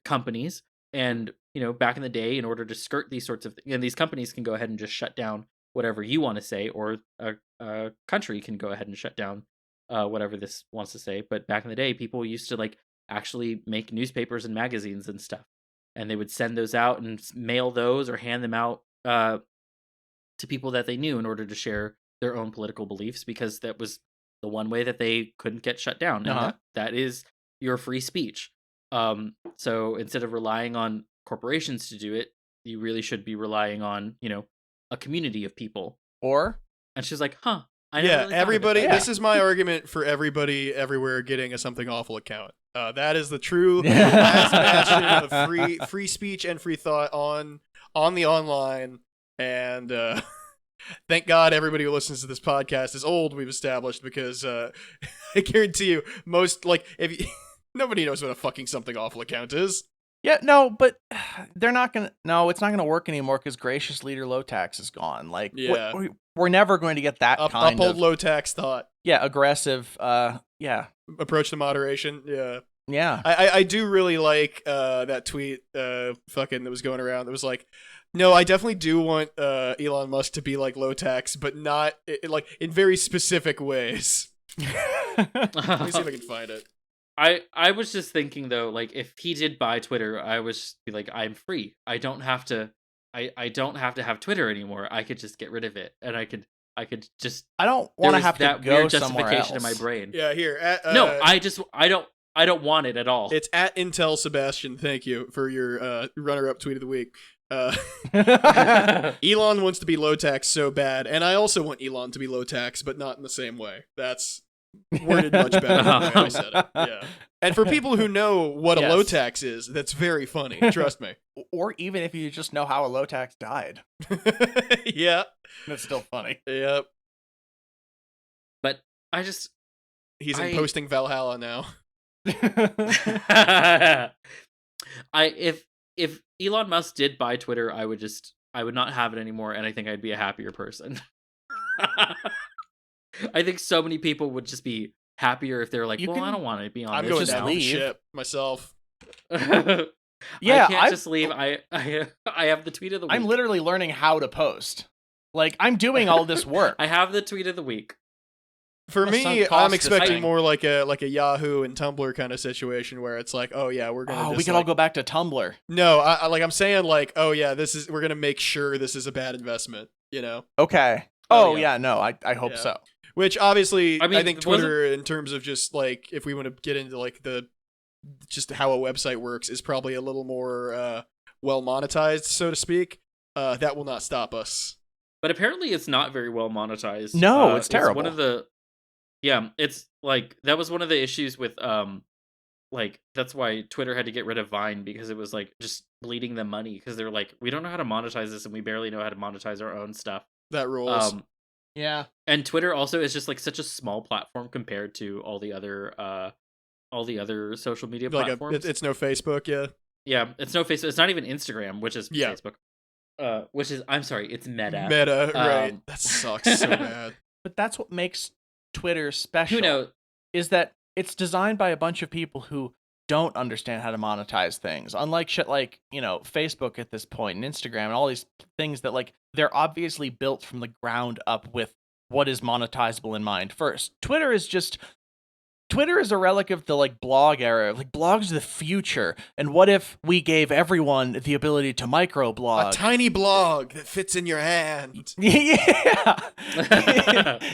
companies, and back in the day, in order to skirt these sorts of things, these companies can go ahead and just shut down whatever you want to say, or a country can go ahead and shut down whatever this wants to say. But back in the day, people used to like actually make newspapers and magazines and stuff, and they would send those out and mail those or hand them out to people that they knew in order to share their own political beliefs, because that was the one way that they couldn't get shut down. And that is your free speech. So instead of relying on corporations to do it, you really should be relying on, a community of people. And she's like, huh. I never really everybody. thought of it. This is my argument for everybody everywhere getting a Something Awful account. That is the true last bastion of free speech and free thought on the online. And thank God everybody who listens to this podcast is old, we've established, because I guarantee you, most, like, nobody knows what a fucking Something Awful account is. Yeah, no, but they're not gonna. No, it's not gonna work anymore because gracious leader low tax is gone. Like, we're never going to get that kind uphold of low tax thought. Yeah, aggressive. Approach to moderation. Yeah. I do really like that tweet fucking that was going around that was like, no, I definitely do want Elon Musk to be like low tax, but not like in very specific ways. Let me see if I can find it. I was just thinking though, like if he did buy Twitter, I would just be like, I'm free. I don't have to have Twitter anymore. I could just get rid of it, and I could just. I don't want to have that to go weird somewhere justification else. in my brain. Yeah, here. No, I don't want it at all. It's at Intel Sebastian. Thank you for your runner-up tweet of the week. Elon wants to be low tax so bad, and I also want Elon to be low tax, but not in the same way. That's worded much better than the way I said it. Yeah. And for people who know what a low tax is, that's very funny. Trust me. Or even if you just know how a low tax died. Yeah. That's still funny. Yep. But he's in posting Valhalla now. If Elon Musk did buy Twitter, I would not have it anymore, and I think I'd be a happier person. I think so many people would just be happier if they're like, I don't want to be on I'm this going now. down the ship myself. I can't just leave. I have the tweet of the week. I'm literally learning how to post. Like, I'm doing all this work. I have the tweet of the week. For me, I'm expecting more like a Yahoo and Tumblr kind of situation where it's like, oh yeah, we're gonna. We can all go back to Tumblr. No, I'm saying like, oh yeah, we're gonna make sure this is a bad investment. Okay. Oh yeah, no, I hope so. Which obviously, I think Twitter, in terms of just like, if we want to get into like just how a website works, is probably a little more well monetized, so to speak. That will not stop us. But apparently, it's not very well monetized. No, it's terrible. It's like that was one of the issues with like that's why Twitter had to get rid of Vine, because it was like just bleeding them money, because they're like, we don't know how to monetize this, and we barely know how to monetize our own stuff. That rules. Yeah. And Twitter also is just like such a small platform compared to all the other social media platforms. It's no Facebook, yeah. Yeah, it's no Facebook. It's not even Instagram, which is Facebook. Which is, I'm sorry, it's Meta. Meta, right. That sucks so bad. But that's what makes Twitter special. Who knows? Is that it's designed by a bunch of people who don't understand how to monetize things. Unlike shit like, Facebook at this point and Instagram and all these things that like they're obviously built from the ground up with what is monetizable in mind first. Twitter is just Twitter is a relic of the like blog era. Like blogs are the future. And what if we gave everyone the ability to microblog? A tiny blog that fits in your hand. Yeah.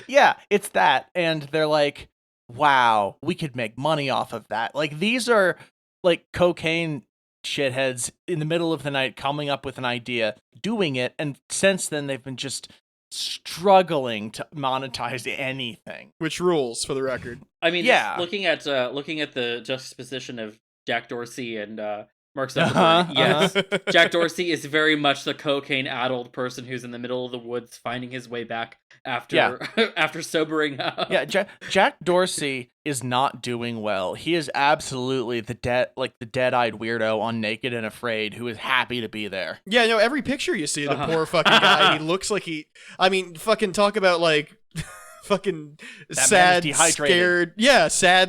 Yeah, it's that. And they're like, wow, we could make money off of that. Like these are like cocaine shitheads in the middle of the night coming up with an idea, doing it, and since then they've been just struggling to monetize anything. Which rules, for the record. I mean, Yeah. looking at the juxtaposition of Jack Dorsey and Mark Zuckerberg, yes, Jack Dorsey is very much the cocaine-addled person who's in the middle of the woods finding his way back after after sobering up. Yeah, Jack Dorsey is not doing well. He is absolutely the dead-eyed weirdo on Naked and Afraid who is happy to be there. Yeah, no, every picture you see of the poor fucking guy, he looks like fucking talk about like fucking sad,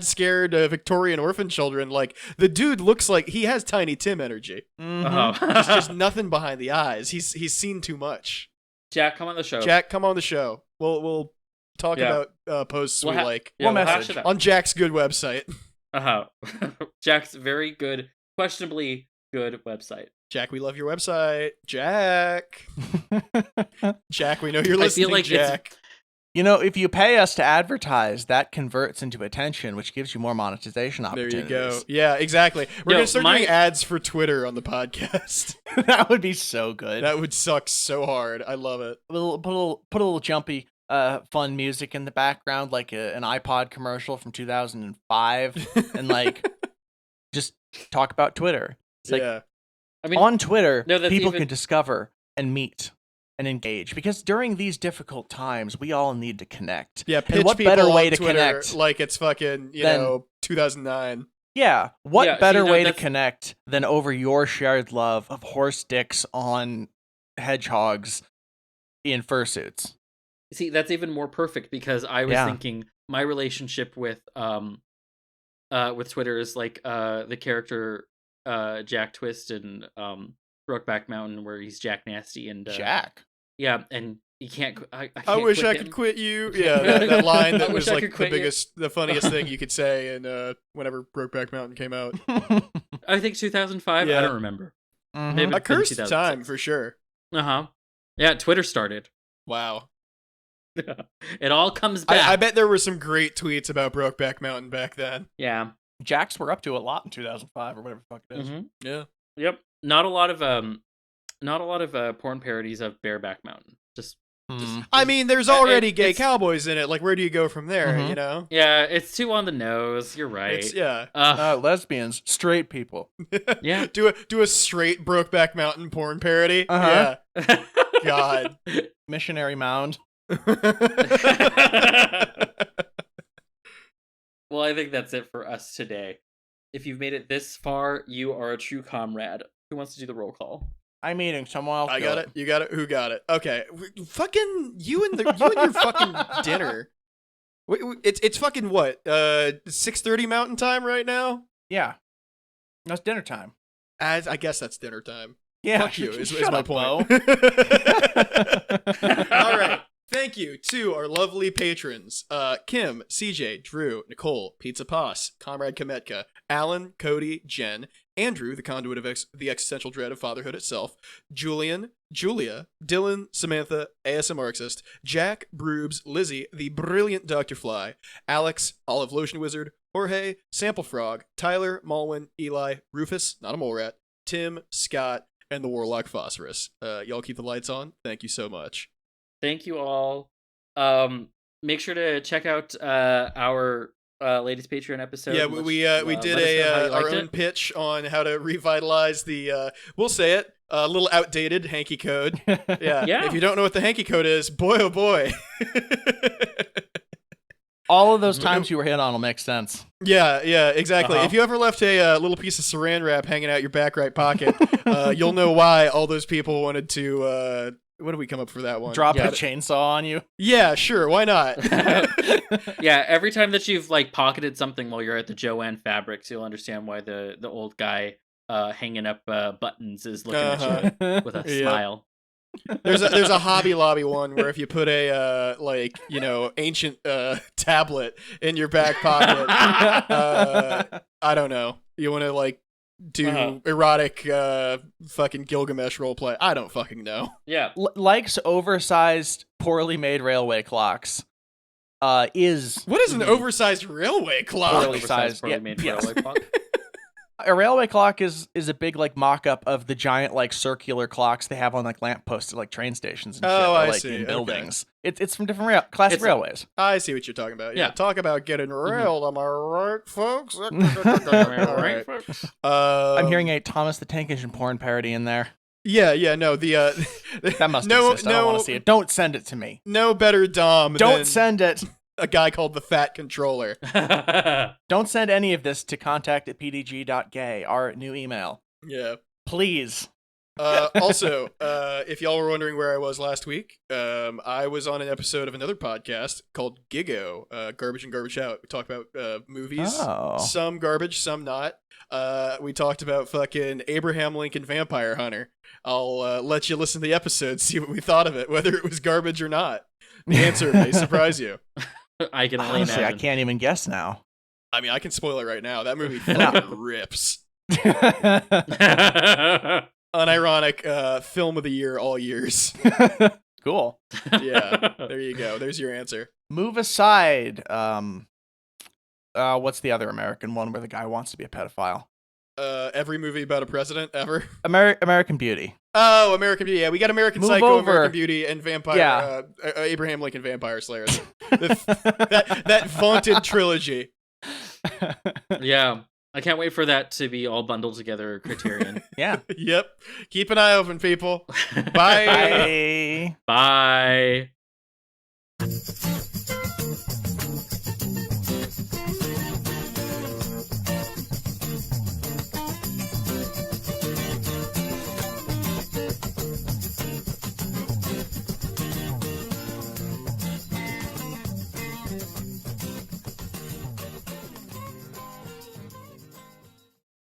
scared Victorian orphan children. Like the dude looks like he has Tiny Tim energy. Mm-hmm. There's just nothing behind the eyes. He's seen too much. Jack, come on the show. Jack, come on the show. We'll talk about posts we like. Yeah, we'll hash it message out. On Jack's good website. Jack's very good, questionably good website. Jack, we love your website. Jack. Jack, we know you're listening. I feel like Jack. You know, if you pay us to advertise, that converts into attention, which gives you more monetization There opportunities. you go. Yeah, exactly. We're Yo, going to start doing ads for Twitter on the podcast. That would be so good. That would suck so hard. I love it. Put a little jumpy, fun music in the background, like an iPod commercial from 2005, and like just talk about Twitter. It's like, yeah. I mean, on Twitter, no, that's people even- can discover and meet and engage, because during these difficult times, we all need to connect. Yeah, pitch and what people better way on to Twitter connect? like it's fucking, 2009. Yeah, what Yeah, better see, no, way to that's- connect than over your shared love of horse dicks on hedgehogs in fursuits? See, that's even more perfect because I was Yeah. thinking my relationship with Twitter is like the character Jack Twist in Brokeback Mountain, where he's Jack Nasty and Jack. Yeah, and you can't. I I wish quit I him. could quit you. Yeah, that line I that wish was I like could the quit you. biggest, the funniest thing you could say in whenever Brokeback Mountain came out. I think 2005. Yeah. I don't remember. Mhm. Maybe A it's been cursed 2006. time for sure. Yeah, Twitter started. Wow. It all comes back. I bet there were some great tweets about Brokeback Mountain back then. Yeah. Jacks were up to a lot in 2005 or whatever the fuck it is. Mhm. Yeah. Yep. Not a lot of porn parodies of Bareback Mountain. Just I mean, there's already gay it's- cowboys in it. Like, where do you go from there? Mhm. You know? yeah, it's too on the nose. You're right. It's, yeah. Lesbians, straight people. Yeah. do a straight Brokeback Mountain porn parody. Uh-huh. Yeah. God. Missionary Mound. Well, I think that's it for us today. If you've made it this far, you are a true comrade. Who wants to do the roll call? I'm eating. Someone else. I do got it. You got it. Who got it? Okay. Fucking you and your fucking dinner. It's fucking what? 6:30 Mountain Time right now. Yeah. That's dinner time. I guess that's dinner time. Yeah. Fuck you is Shut my up, point. Bo. All right. Thank you to our lovely patrons, Kim, CJ, Drew, Nicole, Pizza Pos, Comrade Kometka, Alan, Cody, Jen, Andrew, the conduit of the existential dread of fatherhood itself, Julian, Julia, Dylan, Samantha, ASM Marxist, Jack, Broobs, Lizzie, the brilliant Dr. Fly, Alex, Olive Lotion Wizard, Jorge, Sample Frog, Tyler, Malwin, Eli, Rufus, not a mole rat, Tim, Scott, and the Warlock Phosphorus. Y'all keep the lights on. Thank you so much. Thank you all. Make sure to check out our latest Patreon episode. Yeah, we did our own pitch on how to revitalize the we'll say it, a little outdated hanky code. Yeah. Yeah. If you don't know what the hanky code is, boy oh boy. All of those times you were hit on will make sense. Yeah, exactly. Uh-huh. If you ever left a little piece of saran wrap hanging out your back right pocket, you'll know why all those people wanted to what did we come up for that one? Drop Yeah. a chainsaw on you. Yeah, sure, why not? Yeah, every time that you've like pocketed something while you're at the Joanne Fabrics, you'll understand why the old guy hanging up buttons is looking at you with a Yeah. smile. There's a Hobby Lobby one where if you put a ancient tablet in your back pocket, I don't know, you want to like do erotic fucking Gilgamesh roleplay. I don't fucking know. Yeah. Likes oversized, poorly made railway clocks. Is what is an oversized railway clock? Poorly sized, poorly yeah, made yes. railway clock. A railway clock is a big like mock-up of the giant like circular clocks they have on like lampposts at like train stations and shit, Oh, or, I like see. in buildings. It's from different classic railways. I see what you're talking about. Yeah, talk about getting railed. Am I right, folks? All right. I'm hearing a Thomas the Tank Engine porn parody in there. Yeah, no, the that must exist. I don't want to see it. Don't send it to me. No better Dom. Don't send it. A guy called the Fat Controller. Don't send any of this to contact@pdg.gay, our new email. Yeah. Please. Also, if y'all were wondering where I was last week, I was on an episode of another podcast called Gigo, Garbage and Garbage Out. We talk about movies, some garbage, some not. We talked about fucking Abraham Lincoln Vampire Hunter. I'll let you listen to the episode, see what we thought of it, whether it was garbage or not. The answer may surprise you. I can only Honestly, imagine. I can't even guess now. I mean, I can spoil it right now. That movie fucking rips. Unironic film of the year all years. Cool. Yeah, there you go. There's your answer. Move aside. What's the other American one where the guy wants to be a pedophile? Every movie about a president ever. American Beauty. Oh, American Beauty. Yeah, we got American Move Psycho, over. American Beauty, and Vampire. Yeah. Abraham Lincoln Vampire Slayer. that vaunted trilogy. Yeah. I can't wait for that to be all bundled together, Criterion. Yeah. Yep. Keep an eye open, people. Bye. Bye. Bye.